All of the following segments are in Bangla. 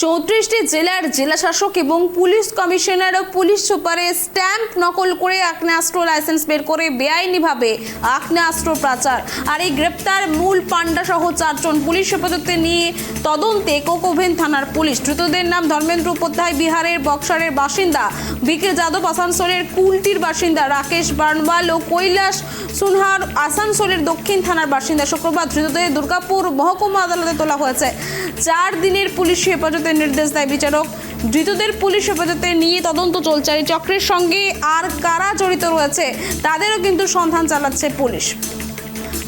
34টি জেলার জেলাশাসক এবং পুলিশ কমিশনার ও পুলিশ সুপারের স্ট্যাম্প নকল করে আগ্নেয়াস্ত্র লাইসেন্স বের করে বেআইনিভাবে আগ্নেয়াস্ত্র পাচার। আর এই গ্রেপ্তার মূল পান্ডা সহ 4 জন পুলিশ হেফাজতে নিয়ে তদন্তে কোকোভেন থানার পুলিশ। ধৃতদের নাম ধর্মেন্দ্র উপাধ্যায় বিহারের বক্সারের বাসিন্দা, বিকে যাদব আসানসোলের কুলটির বাসিন্দা, রাকেশ বানওয়াল ও কৈলাস সুনহার আসানসোলের দক্ষিণ থানার বাসিন্দা। শুক্রবার ধৃতদের দুর্গাপুর মহকুমা আদালতে তোলা হয়েছে। 4 দিনের পুলিশ হেফাজতের নির্দেশ দেয় বিচারক। ধৃতদের পুলিশ হেফাজতে নিয়ে তদন্ত চলছে। এই চক্রের সঙ্গে আর কারা জড়িত রয়েছে তাদেরও কিন্তু সন্ধান চালাচ্ছে পুলিশ।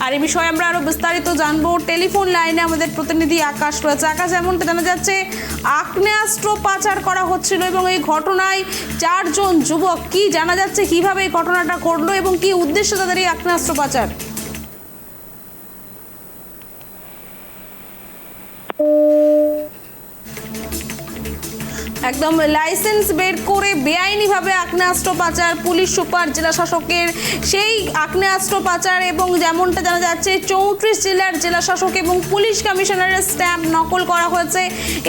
আর এই বিষয়ে আমরা আরো বিস্তারিত জানবো। টেলিফোন লাইনে আমাদের প্রতিনিধি আকাশ রয়েছে। আকাশ, এমনটা জানা যাচ্ছে আগ্নেয়াস্ত্র পাচার করা হচ্ছিল এবং এই ঘটনায় 4 জন যুবক, কি জানা যাচ্ছে কিভাবে এই ঘটনাটা ঘটলো এবং কি উদ্দেশ্য তাদের এই আগ্নেয়াস্ত্র পাচার? একদম লাইসেন্স বের করে বেআইনিভাবে আগ্নেয়াস্ত্র পাচার, পুলিশ সুপার জেলা শাসকের সেই আগ্নেয়াস্ত্র পাচার এবং যেমনটা জানা যাচ্ছে 34 জেলার জেলা শাসক এবং পুলিশ কমিশনারের স্ট্যাম্প নকল করা হয়েছে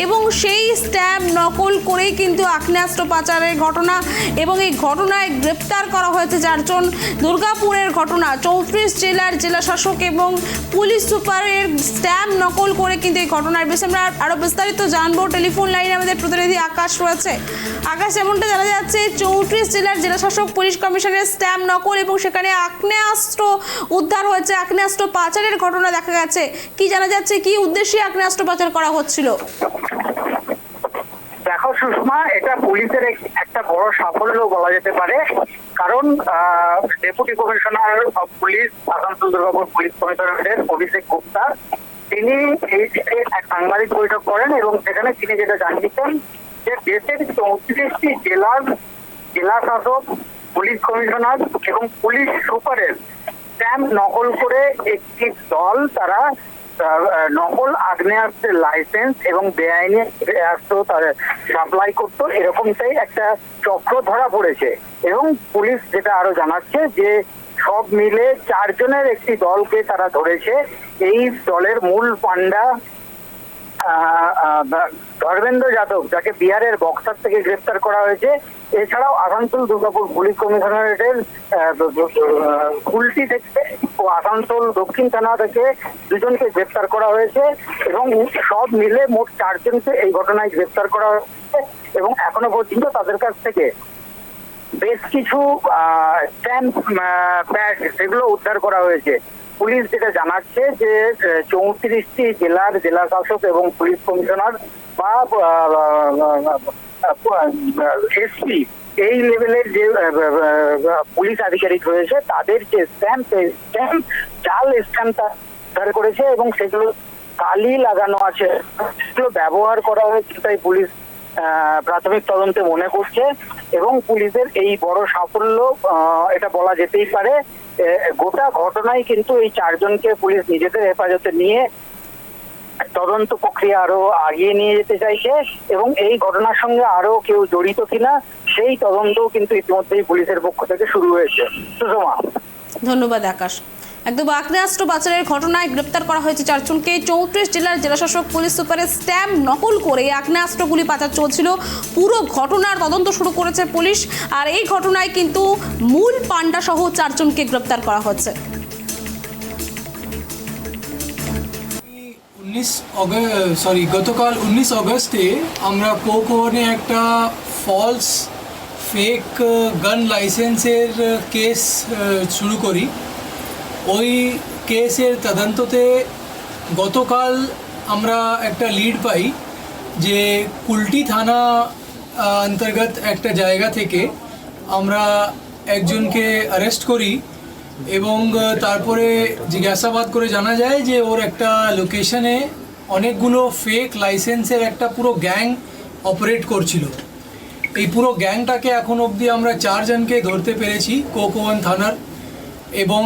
এবং সেই স্ট্যাম্প নকল করেই কিন্তু আগ্নেয়াস্ত্র পাচারের ঘটনা এবং এই ঘটনায় গ্রেপ্তার করা হয়েছে 4 জন। দুর্গাপুরের ঘটনা, 34 জেলার জেলা শাসক এবং পুলিশ সুপারের স্ট্যাম্প নকল করে কিন্তু এই ঘটনার বিষয়ে আমরা আরো বিস্তারিত জানবো। টেলিফোন লাইনে আমাদের প্রতিনিধি আকাশ রয়েছে। আকাশ, এমনটা জানা যাচ্ছে 34 জেলার জেলা শাসক পুলিশ কমিশনের স্ট্যাম্প নকল এবং সেখানে আগ্নেয়াস্ত্র উদ্ধার হয়েছে, আগ্নেয়াস্ত্র পাচারের ঘটনা দেখা গেছে। কি জানা যাচ্ছে কি উদ্দেশ্যে আগ্নেয়াস্ত্র পাচার করা হচ্ছিল? দেখো সুষমা, এটা পুলিশের একটা বড় সাফল্য বলা যেতে পারে, কারণ deputy commissioner of police Asansol Durgapur police কমিশনারের অভিষেক গুপ্তা তিনি এই এক সাংবাদিক বৈঠক করেন এবং সেখানে তিনি যেটা জানিয়েছেন যে দেশের 34টি জেলার জেলা শাসক, পুলিশ কমিশনার এবং পুলিশ সুপারের স্ট্যাম্প নকল করে একটি দল তারা নকল আগ্নেয়াস্ত্রের লাইসেন্স এবং বেআইনি আগ্নেয়াস্ত্র তারা সাপ্লাই করতো, এরকমটাই একটা চক্র ধরা পড়েছে। এবং পুলিশ যেটা আরো জানাচ্ছে যে সব মিলে 4 জনের একটি দলকে তারা ধরেছে। এই দলের মূল পান্ডা ধর্মেন্দ্র যাদব, যাকে বিহারের বক্সার থেকে গ্রেফতার করা হয়েছে। এছাড়াও আসানসোল দুর্গাপুর পুলিশ কমিশনারেটের কুলটি থেকে ও আসানসোল দক্ষিণ থানা থেকে 2 জনকে গ্রেফতার করা হয়েছে এবং সব মিলে মোট 4 জনকে এই ঘটনায় গ্রেফতার করা হয়েছে এবং এখনো পর্যন্ত তাদের কাছ থেকে বেশ কিছু স্ট্যাম্প প্যাড সেগুলো উদ্ধার করা হয়েছে। পুলিশ যেটা জানাচ্ছে যে 34টি জেলার জেলা শাসক এবং পুলিশ কমিশনার বা এসপি এই লেভেলের যে পুলিশ আধিকারিক রয়েছে তাদের যে স্ট্যাম্প জাল স্ট্যাম্প উদ্ধার করেছে এবং সেগুলো কালি লাগানো আছে, সেগুলো ব্যবহার করা হয়েছে তাই পুলিশ প্রাথমিক তদন্তে মনে করছে। এবং পুলিশের এই বড় সাফল্য এটা বলা যেতেই পারে। গোটা ঘটনায় কিন্তু এই 4 জনকে পুলিশ নিজেদের হেফাজতে নিয়ে তদন্ত প্রক্রিয়া আরো আগিয়ে নিয়ে যেতে চাইছে এবং এই ঘটনার সঙ্গে আরো কেউ জড়িত কিনা সেই তদন্তও কিন্তু ইতিমধ্যেই পুলিশের পক্ষ থেকে শুরু হয়েছে। সুষমা, ধন্যবাদ আকাশ। একদম আগ্নেয়াস্ত্র পাচারের ঘটনায় গ্রেপ্তার করা হয়েছে 4 জনকে। 34 জেলার জেলাশাসক পুলিশ সুপারের স্ট্যাম্প নকল করে আগ্নেয়াস্ত্রগুলি পাচার চলছিল। পুরো ঘটনার তদন্ত শুরু করেছে পুলিশ। আর এই ঘটনায় কিন্তু মূল পান্ডা সহ 4 জনকে গ্রেপ্তার করা হচ্ছে। গতকাল 19 অগস্টে আমরা কোকোভেনে একটা ফলস ফেক গান লাইসেন্সের কেস শুরু করি। ওই কেসের তদন্ততে গতকাল আমরা একটা লিড পাই যে কুলটি থানা অন্তর্গত একটা জায়গা থেকে আমরা একজনকে অ্যারেস্ট করি এবং তারপরে জিজ্ঞাসাবাদ করে জানা যায় যে ওর একটা লোকেশনে অনেকগুলো ফেক লাইসেন্সের একটা পুরো গ্যাং অপারেট করছিল। এই পুরো গ্যাংটাকে এখন অবধি আমরা 4 জনকে ধরতে পেরেছি কোকোভেন থানার এবং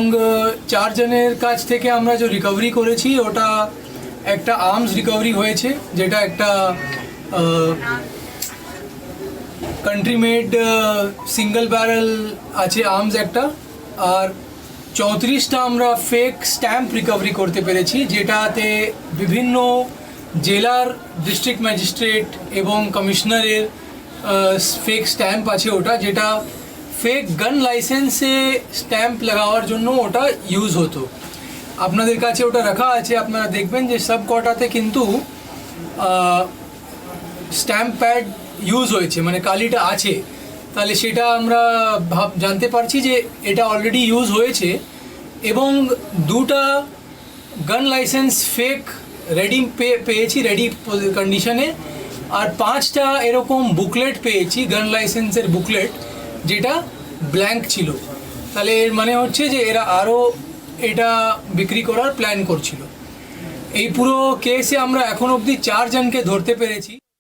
4 জনের কাছ থেকে আমরা যে রিকভারি করেছি ওটা একটা আর্মস রিকভারি হয়েছে, যেটা একটা কান্ট্রি মেড সিঙ্গেল ব্যারেল আছে আর্মস একটা, আর 34টা আমরা ফেক স্ট্যাম্প রিকভারি করতে পেরেছি, যেটাতে বিভিন্ন জেলার ডিস্ট্রিক্ট ম্যাজিস্ট্রেট এবং কমিশনারের ফেক স্ট্যাম্প আছে ওটা, যেটা ফেক গান লাইসেন্সে স্ট্যাম্প লাগাওয়ার জন্য ওটা ইউজ হতো। আপনাদের কাছে ওটা রাখা আছে, আপনারা দেখবেন যে সব কটাতে কিন্তু স্ট্যাম্প প্যাড ইউজ হয়েছে, মানে কালিটা আছে। তাহলে সেটা আমরা জানতে পারছি যে এটা অলরেডি ইউজ হয়েছে। এবং দুটা গান লাইসেন্স ফেক রেডি পেয়েছি, রেডি কন্ডিশনে। আর 5টা এরকম বুকলেট পেয়েছি, গান লাইসেন্সের বুকলেট, যেটা ব্ল্যাঙ্ক ছিল। তাহলে এর মানে হচ্ছে যে এরা আরও এটা বিক্রি করার প্ল্যান করছিল। এই পুরো কেসে আমরা এখন অবধি 4 জনকে ধরতে পেরেছি।